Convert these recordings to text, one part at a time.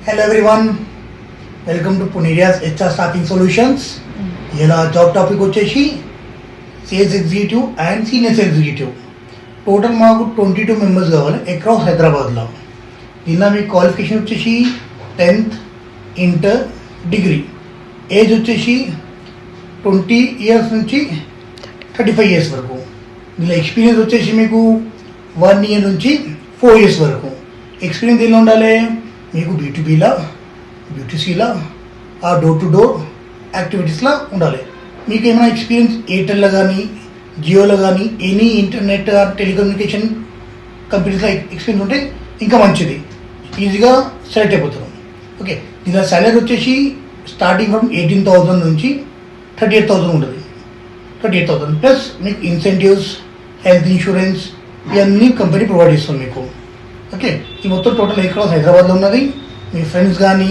Hello everyone, welcome to Puneria's HR Staffing Solutions. ఇలా job topic వచ్చేసి sales executive and senior sales executive. Total మాకు 22 members కావాలి across హైదరాబాద్లో. దీనిలో మీ qualification వచ్చేసి 10th, ఇంటర్, డిగ్రీ. ఏజ్ వచ్చేసి 20 ఇయర్స్ నుంచి 35 ఇయర్స్ వరకు. దీనిలో ఎక్స్పీరియన్స్ వచ్చేసి మీకు 1 ఇయర్ నుంచి 4 ఇయర్స్ వరకు. ఎక్స్పీరియన్స్ ఎలా ఉండాలి? మీకు B2Bలా, B2Cలా, ఆ డోర్ టు డోర్ యాక్టివిటీస్లో ఉండాలి. మీకు ఏమైనా ఎక్స్పీరియన్స్ ఎయిర్టెల్లో కానీ, జియోలో కానీ, ఎనీ ఇంటర్నెట్ టెలికమ్యూనికేషన్ కంపెనీస్లో ఎక్స్పీరియన్స్ ఉంటే ఇంకా మంచిది, ఈజీగా సెలెక్ట్ అయిపోతారు. ఓకే, దీని సాలరీ వచ్చేసి స్టార్టింగ్ ఫ్రమ్ 18,000 నుంచి 38,000 ఉంటుంది. 38,000 ప్లస్ మీకు ఇన్సెంటివ్స్, హెల్త్ ఇన్సూరెన్స్ ఇవన్నీ కంపెనీ ప్రొవైడ్ చేస్తుంది మీకు. ఓకే, ఈ మొత్తం టోటల్ ఎక్కడ హైదరాబాద్లో ఉన్నది. మీ ఫ్రెండ్స్ కానీ,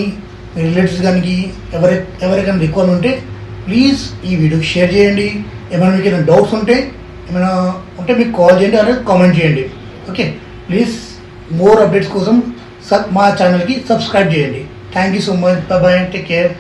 మీ రిలేటివ్స్ కానీ ఎవరికైనా రిక్వైర్మెంట్ ఉంటే ప్లీజ్ ఈ వీడియోకి షేర్ చేయండి. ఏమైనా మీకు ఏమైనా డౌట్స్ ఉంటే మీకు కాల్ చేయండి అలాగే కామెంట్ చేయండి. ఓకే, ప్లీజ్ మోర్ అప్డేట్స్ కోసం మా ఛానల్కి సబ్స్క్రైబ్ చేయండి. Thank you so much. Bye, take care.